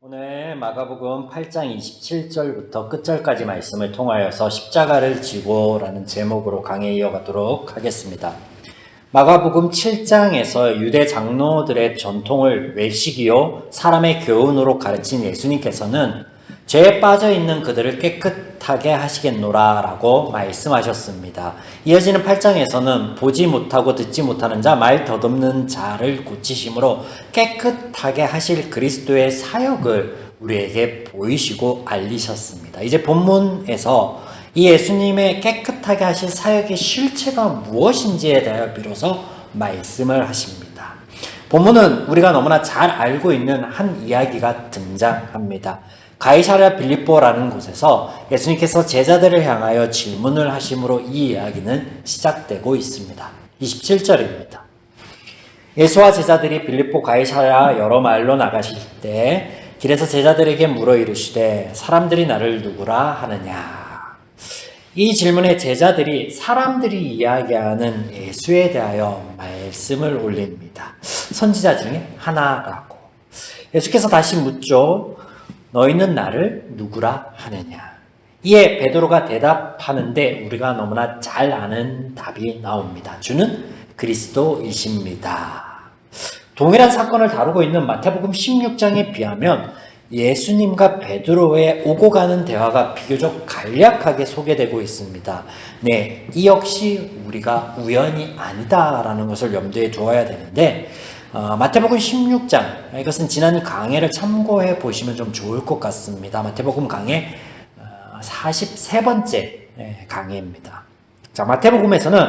오늘 마가복음 8장 27절부터 끝절까지 말씀을 통하여서 십자가를 지고라는 제목으로 강해 이어가도록 하겠습니다. 마가복음 7장에서 유대 장로들의 전통을 외식이요 사람의 교훈으로 가르친 예수님께서는 죄에 빠져있는 그들을 깨끗하게 하시겠노라 라고 말씀하셨습니다. 이어지는 8장에서는 보지 못하고 듣지 못하는 자, 말 더듬는 자를 고치심으로 깨끗하게 하실 그리스도의 사역을 우리에게 보이시고 알리셨습니다. 이제 본문에서 이 예수님의 깨끗하게 하실 사역의 실체가 무엇인지에 대하여 비로소 말씀을 하십니다. 본문은 우리가 너무나 잘 알고 있는 한 이야기가 등장합니다. 가이사랴 빌립보라는 곳에서 예수님께서 제자들을 향하여 질문을 하심으로 이 이야기는 시작되고 있습니다. 27절입니다. 예수와 제자들이 빌립보 가이사랴 여러 마을로 나가실 때 길에서 제자들에게 물어 이르시되 사람들이 나를 누구라 하느냐. 이 질문에 제자들이 사람들이 이야기하는 예수에 대하여 말씀을 올립니다. 선지자 중에 하나라고. 예수께서 다시 묻죠. 너희는 나를 누구라 하느냐. 이에 베드로가 대답하는데 우리가 너무나 잘 아는 답이 나옵니다. 주는 그리스도이십니다. 동일한 사건을 다루고 있는 마태복음 16장에 비하면 예수님과 베드로의 오고 가는 대화가 비교적 간략하게 소개되고 있습니다. 네, 이 역시 우리가 우연이 아니다라는 것을 염두에 두어야 되는데 마태복음 16장, 이것은 지난 강해를 참고해 보시면 좀 좋을 것 같습니다. 마태복음 강해 43번째 강해입니다. 자, 마태복음에서는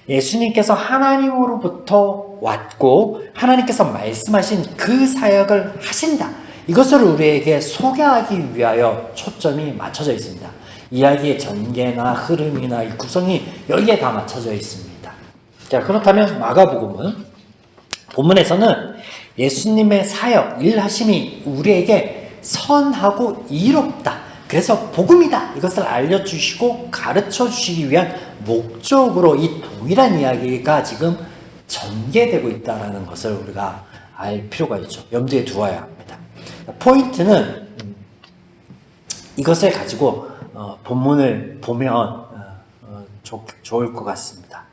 예수님께서 하나님으로부터 왔고 하나님께서 말씀하신 그 사역을 하신다. 이것을 우리에게 소개하기 위하여 초점이 맞춰져 있습니다. 이야기의 전개나 흐름이나 구성이 여기에 다 맞춰져 있습니다. 자, 그렇다면 마가복음은 본문에서는 예수님의 사역, 일하심이 우리에게 선하고 이롭다. 그래서 복음이다. 이것을 알려주시고 가르쳐주시기 위한 목적으로 이 동일한 이야기가 지금 전개되고 있다는 것을 우리가 알 필요가 있죠. 염두에 두어야 합니다. 포인트는 이것을 가지고 본문을 보면 좋을 것 같습니다.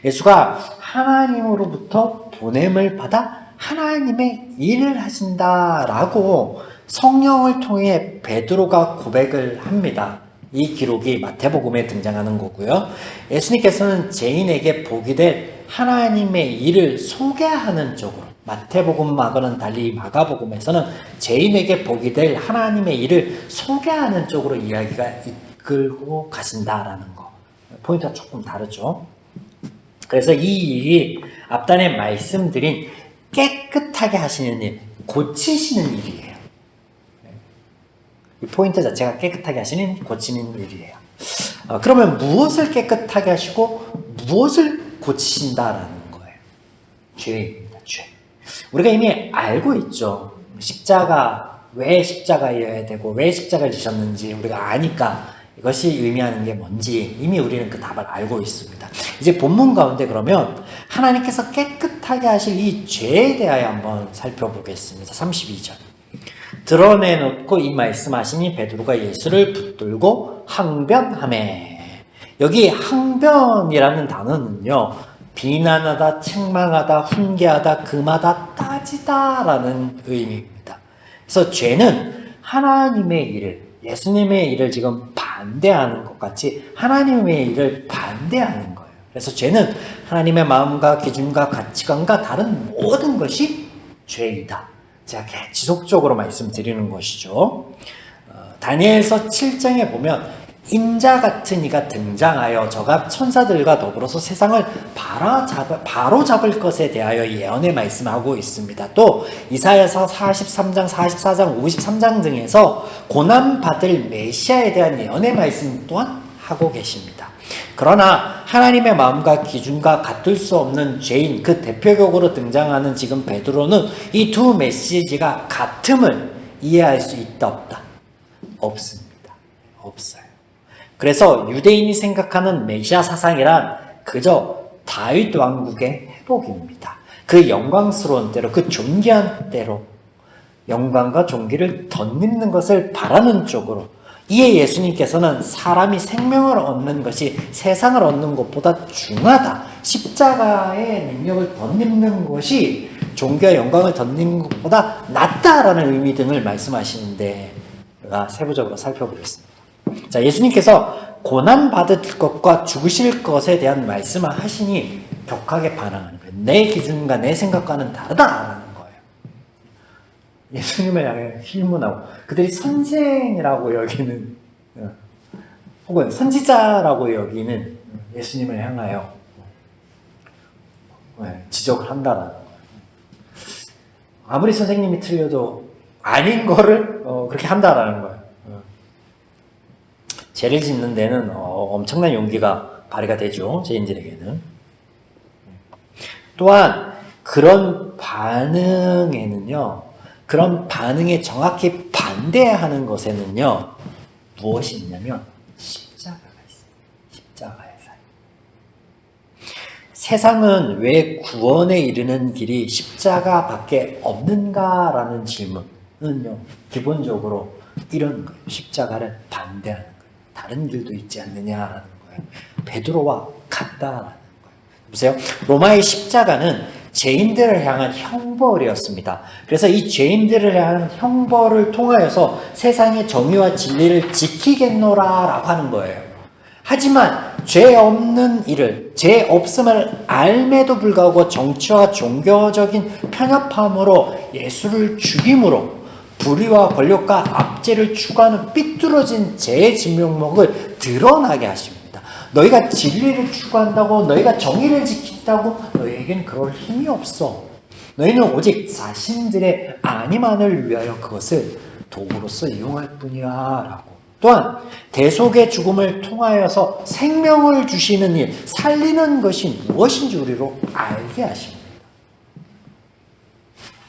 예수가 하나님으로부터 보냄을 받아 하나님의 일을 하신다라고 성령을 통해 베드로가 고백을 합니다. 이 기록이 마태복음에 등장하는 거고요. 예수님께서는 죄인에게 복이 될 하나님의 일을 소개하는 쪽으로, 마태복음하고는 달리 마가복음에서는 죄인에게 복이 될 하나님의 일을 소개하는 쪽으로 이야기가 이끌고 가신다라는 거. 포인트가 조금 다르죠. 그래서 이 일이 앞단에 말씀드린 깨끗하게 하시는 일, 고치시는 일이에요. 이 포인트 자체가 깨끗하게 하시는, 고치는 일이에요. 그러면 무엇을 깨끗하게 하시고 무엇을 고치신다라는 거예요? 죄입니다. 죄. 우리가 이미 알고 있죠. 십자가, 왜 십자가여야 되고 왜 십자가를 지셨는지 우리가 아니까 이것이 의미하는 게 뭔지 이미 우리는 그 답을 알고 있습니다. 이제 본문 가운데 그러면 하나님께서 깨끗하게 하실 이 죄에 대하여 한번 살펴보겠습니다. 32절. 드러내놓고 이 말씀하시니 베드로가 예수를 붙들고 항변하매. 여기 항변이라는 단어는요, 비난하다, 책망하다, 훈계하다, 금하다, 따지다라는 의미입니다. 그래서 죄는 하나님의 일을, 예수님의 일을 지금 반대하는 것 같이 하나님의 일을 반대하는 거예요. 그래서 죄는 하나님의 마음과 기준과 가치관과 다른 모든 것이 죄이다. 제가 지속적으로 말씀드리는 것이죠. 다니엘서 7장에 보면 인자 같은 이가 등장하여 저가 천사들과 더불어서 세상을 바로잡을 것에 대하여 예언의 말씀하고 있습니다. 또 이사야서 43장, 44장, 53장 등에서 고난받을 메시아에 대한 예언의 말씀 또한 하고 계십니다. 그러나 하나님의 마음과 기준과 같을 수 없는 죄인, 그 대표적으로 등장하는 지금 베드로는 이 두 메시지가 같음을 이해할 수 있다 없다? 없습니다. 없어요. 그래서 유대인이 생각하는 메시아 사상이란 그저 다윗 왕국의 회복입니다. 그 영광스러운 때로, 그 존귀한 때로 영광과 존귀를 덧입는 것을 바라는 쪽으로, 이에 예수님께서는 사람이 생명을 얻는 것이 세상을 얻는 것보다 중하다, 십자가의 능력을 덧입는 것이 존귀와 영광을 덧입는 것보다 낫다라는 의미 등을 말씀하시는데, 우리가 세부적으로 살펴보겠습니다. 자, 예수님께서 고난받을 것과 죽으실 것에 대한 말씀을 하시니 격하게 반항하는 거예요. 내 기준과 내 생각과는 다르다라는 거예요. 예수님을 향해 힐문하고, 그들이 선생이라고 여기는, 혹은 선지자라고 여기는 예수님을 향하여 지적을 한다라는 거예요. 아무리 선생님이 틀려도 아닌 거를 그렇게 한다라는 거예요. 죄를 짓는 데는 엄청난 용기가 발휘가 되죠. 죄인들에게는. 또한 그런 반응에는요, 그런 반응에 정확히 반대하는 것에는요, 무엇이 있냐면 십자가가 있습니다. 십자가의 삶. 세상은 왜 구원에 이르는 길이 십자가밖에 없는가라는 질문은요, 기본적으로 이런 거예요. 십자가를 반대하는 거예요. 다른 길도 있지 않느냐라는 거예요. 베드로와 같다라는 거예요. 보세요. 로마의 십자가는 죄인들을 향한 형벌이었습니다. 그래서 이 죄인들을 향한 형벌을 통하여서 세상의 정의와 진리를 지키겠노라라고 하는 거예요. 하지만 죄 없는 이를, 죄 없음을 알매도 불구하고 정치와 종교적인 편협함으로 예수를 죽임으로 불의와 권력과 압제를 추구하는 삐뚤어진 죄의 진면목을 드러나게 하십니다. 너희가 진리를 추구한다고, 너희가 정의를 지킨다고 너희에겐 그럴 힘이 없어. 너희는 오직 자신들의 안위만을 위하여 그것을 도구로서 이용할 뿐이야 라고. 또한 대속의 죽음을 통하여서 생명을 주시는 일, 살리는 것이 무엇인지 우리로 알게 하십니다.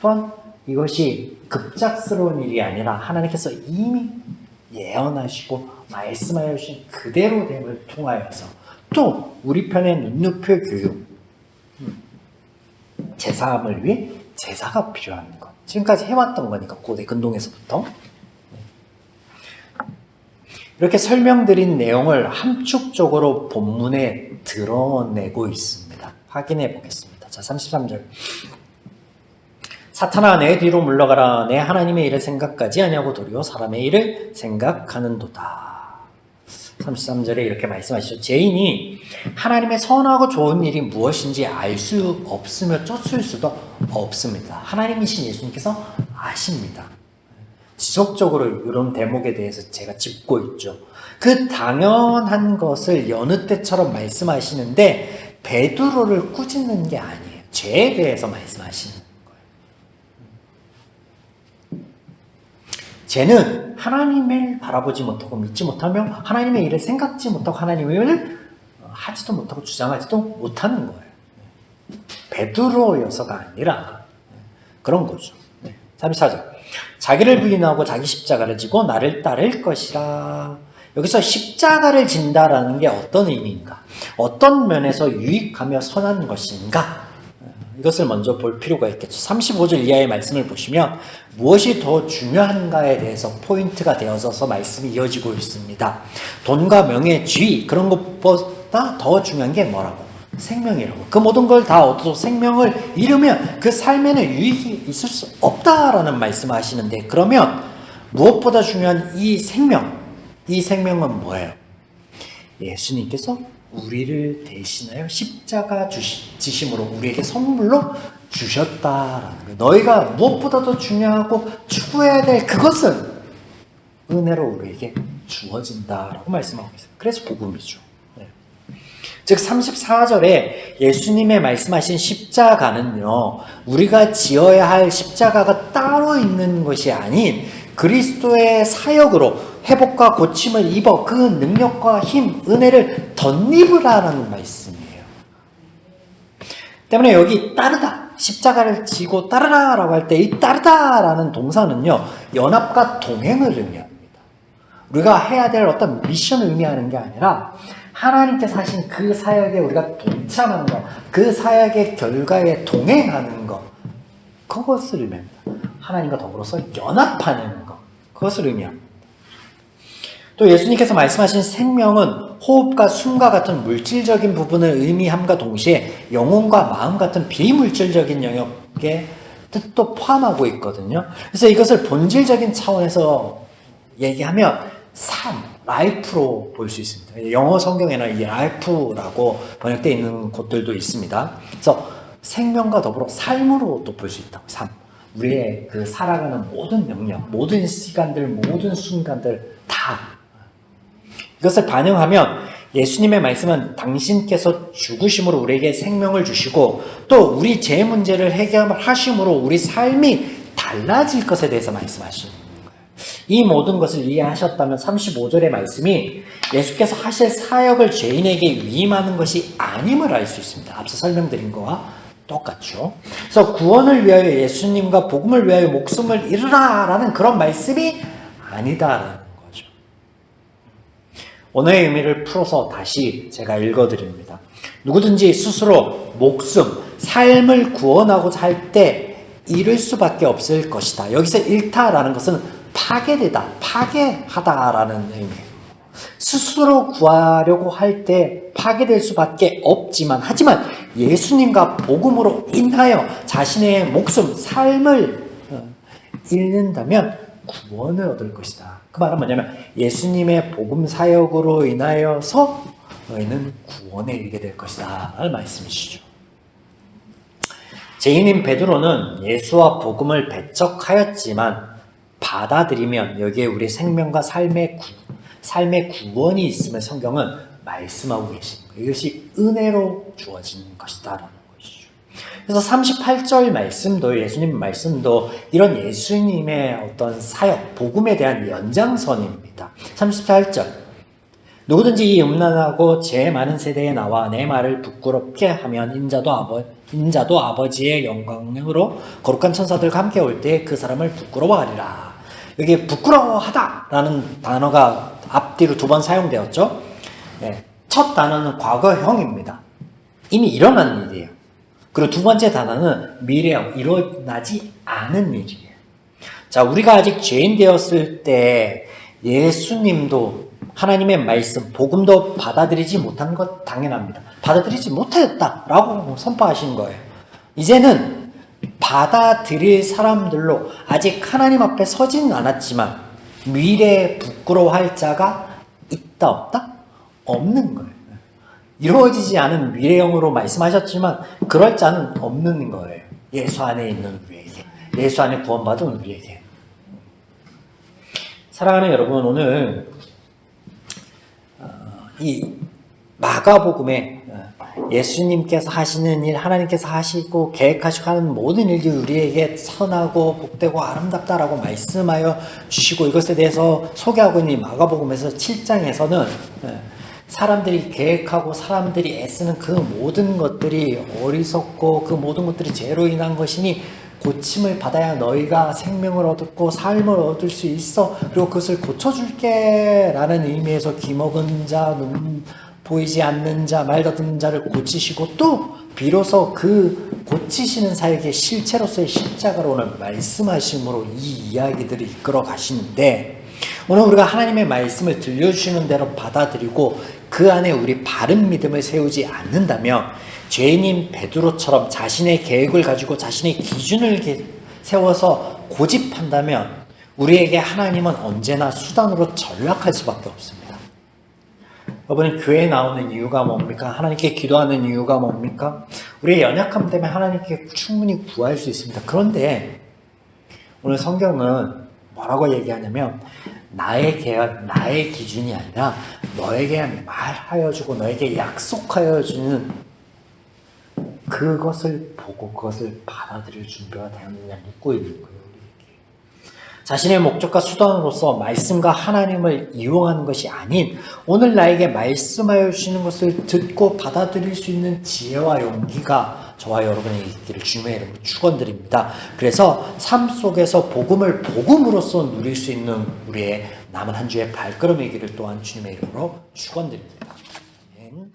또한 이것이 급작스러운 일이 아니라 하나님께서 이미 예언하시고 말씀하여 주신 그대로됨을 통하여서, 또 우리 편의 눈높이 교육, 제사함을 위해 제사가 필요한 것, 지금까지 해왔던 거니까 고대 근동에서부터 이렇게 설명드린 내용을 함축적으로 본문에 드러내고 있습니다. 확인해 보겠습니다. 자, 33절. 사탄아 내 뒤로 물러가라. 내 하나님의 일을 생각하지 아니하고 도리어 사람의 일을 생각하는도다. 33절에 이렇게 말씀하시죠. 죄인이 하나님의 선하고 좋은 일이 무엇인지 알 수 없으며 쫓을 수도 없습니다. 하나님이신 예수님께서 아십니다. 지속적으로 이런 대목에 대해서 제가 짚고 있죠. 그 당연한 것을 여느 때처럼 말씀하시는데 베드로를 꾸짖는 게 아니에요. 죄에 대해서 말씀하시는 거예요. 죄는 하나님을 바라보지 못하고 믿지 못하며 하나님의 일을 생각지 못하고 하나님의 일을 하지도 못하고 주장하지도 못하는 거예요. 베드로여서가 아니라 그런 거죠. 34절. 자기를 부인하고 자기 십자가를 지고 나를 따를 것이라. 여기서 십자가를 진다라는 게 어떤 의미인가? 어떤 면에서 유익하며 선한 것인가? 이것을 먼저 볼 필요가 있겠죠. 35절 이하의 말씀을 보시면 무엇이 더 중요한가에 대해서 포인트가 되어서 말씀이 이어지고 있습니다. 돈과 명예, 지위, 그런 것보다 더 중요한 게 뭐라고? 생명이라고. 그 모든 걸 다 얻어도 생명을 잃으면 그 삶에는 유익이 있을 수 없다라는 말씀을 하시는데, 그러면 무엇보다 중요한 이 생명은 뭐예요? 예수님께서 우리를 대신하여 십자가 지심으로 우리에게 선물로 주셨다라는 거예요. 너희가 무엇보다도 중요하고 추구해야 될 그것은 은혜로 우리에게 주어진다라고 말씀하고 있어요. 그래서 복음이죠. 즉 34절에 예수님의 말씀하신 십자가는요, 우리가 지어야 할 십자가가 따로 있는 것이 아닌 그리스도의 사역으로 회복과 고침을 입어 그 능력과 힘, 은혜를 덧입으라는 말씀이에요. 때문에 여기 따르다, 십자가를 지고 따르라라고 할 때 이 따르다라는 동사는요, 연합과 동행을 의미합니다. 우리가 해야 될 어떤 미션을 의미하는 게 아니라 하나님께서 하신 그 사역에 우리가 동참하는 것, 그 사역의 결과에 동행하는 것, 그것을 의미합니다. 하나님과 더불어서 연합하는 것, 그것을 의미합니다. 또 예수님께서 말씀하신 생명은 호흡과 숨과 같은 물질적인 부분을 의미함과 동시에 영혼과 마음 같은 비물질적인 영역의 뜻도 포함하고 있거든요. 그래서 이것을 본질적인 차원에서 얘기하면 삶, 라이프로 볼 수 있습니다. 영어 성경에는 이 라이프라고 번역되어 있는 곳들도 있습니다. 그래서 생명과 더불어 삶으로도 볼 수 있다고. 삶. 우리의 그 살아가는 모든 영역, 모든 시간들, 모든 순간들 다 이것을 반영하면 예수님의 말씀은 당신께서 죽으심으로 우리에게 생명을 주시고 또 우리 죄 문제를 해결하심으로 우리 삶이 달라질 것에 대해서 말씀하시는 거예요. 이 모든 것을 이해하셨다면 35절의 말씀이 예수께서 하실 사역을 죄인에게 위임하는 것이 아님을 알 수 있습니다. 앞서 설명드린 거와 똑같죠. 그래서 구원을 위하여 예수님과 복음을 위하여 목숨을 잃으라 라는 그런 말씀이 아니다라는 거죠. 언어의 의미를 풀어서 다시 제가 읽어드립니다. 누구든지 스스로 목숨, 삶을 구원하고자 할 때 잃을 수밖에 없을 것이다. 여기서 잃다라는 것은 파괴되다, 파괴하다라는 의미예요. 스스로 구하려고 할 때 파괴될 수밖에 없지만 하지만 예수님과 복음으로 인하여 자신의 목숨, 삶을 잃는다면 구원을 얻을 것이다. 그 말은 뭐냐면 예수님의 복음 사역으로 인하여서 너희는 구원에 이르게 될 것이다 라는 말씀이시죠. 죄인인 베드로는 예수와 복음을 배척하였지만 받아들이면 여기에 우리 생명과 삶의 구원이 있음을 성경은 말씀하고 계십니다. 이것이 은혜로 주어진 것이다 라는 것이죠. 그래서 38절 말씀도 예수님 말씀도 이런 예수님의 어떤 사역, 복음에 대한 연장선입니다. 38절 누구든지 이 음란하고 죄 많은 세대에 나와 내 말을 부끄럽게 하면 인자도 아버지의 영광으로 거룩한 천사들과 함께 올 때 그 사람을 부끄러워하리라. 여기 부끄러워하다라는 단어가 앞뒤로 2번 사용되었죠. 네, 첫 단어는 과거형입니다. 이미 일어난 일이에요. 그리고 두 번째 단어는 미래형, 일어나지 않은 일이에요. 자, 우리가 아직 죄인 되었을 때 예수님도 하나님의 말씀, 복음도 받아들이지 못한 것 당연합니다. 받아들이지 못했다라고 선포하신 거예요. 이제는 받아들일 사람들로 아직 하나님 앞에 서지는 않았지만 미래에 부끄러워할 자가 있다 없다? 없는 거예요. 이루어지지 않은 미래형으로 말씀하셨지만 그럴 자는 없는 거예요. 예수 안에 있는 우리에게, 예수 안에 구원받은 우리에게. 사랑하는 여러분, 오늘 이 마가복음에 예수님께서 하시는 일, 하나님께서 하시고 계획하시고 하는 모든 일들이 우리에게 선하고 복되고 아름답다라고 말씀하여 주시고 이것에 대해서 소개하고 있는 이 마가복음에서 7장에서는 사람들이 계획하고 사람들이 애쓰는 그 모든 것들이 어리석고 그 모든 것들이 죄로 인한 것이니 고침을 받아야 너희가 생명을 얻고 삶을 얻을 수 있어. 그리고 그것을 고쳐줄게 라는 의미에서 귀먹은 자, 눈 보이지 않는 자, 말 듣는 자를 고치시고 또 비로소 그 고치시는 사역의 실체로서의 십자가로 오늘 말씀하심으로 이 이야기들을 이끌어 가시는데 오늘 우리가 하나님의 말씀을 들려주시는 대로 받아들이고 그 안에 우리 바른 믿음을 세우지 않는다면 죄인인 베드로처럼 자신의 계획을 가지고 자신의 기준을 세워서 고집한다면 우리에게 하나님은 언제나 수단으로 전락할 수밖에 없습니다. 여러분은 교회에 나오는 이유가 뭡니까? 하나님께 기도하는 이유가 뭡니까? 우리의 연약함 때문에 하나님께 충분히 구할 수 있습니다. 그런데 오늘 성경은 뭐라고 얘기하냐면 나의 계획, 나의 기준이 아니라 너에게 말하여 주고 너에게 약속하여 주는 그것을 보고 그것을 받아들일 준비가 되었느냐 묻고 있는 거예요. 자신의 목적과 수단으로서 말씀과 하나님을 이용하는 것이 아닌 오늘 나에게 말씀하여 주시는 것을 듣고 받아들일 수 있는 지혜와 용기가 저와 여러분에게 있기를 주님의 이름으로 축원드립니다. 그래서 삶 속에서 복음을 복음으로써 누릴 수 있는 우리의 남은 한 주의 발걸음이기를 또한 주님의 이름으로 축원드립니다. 아멘.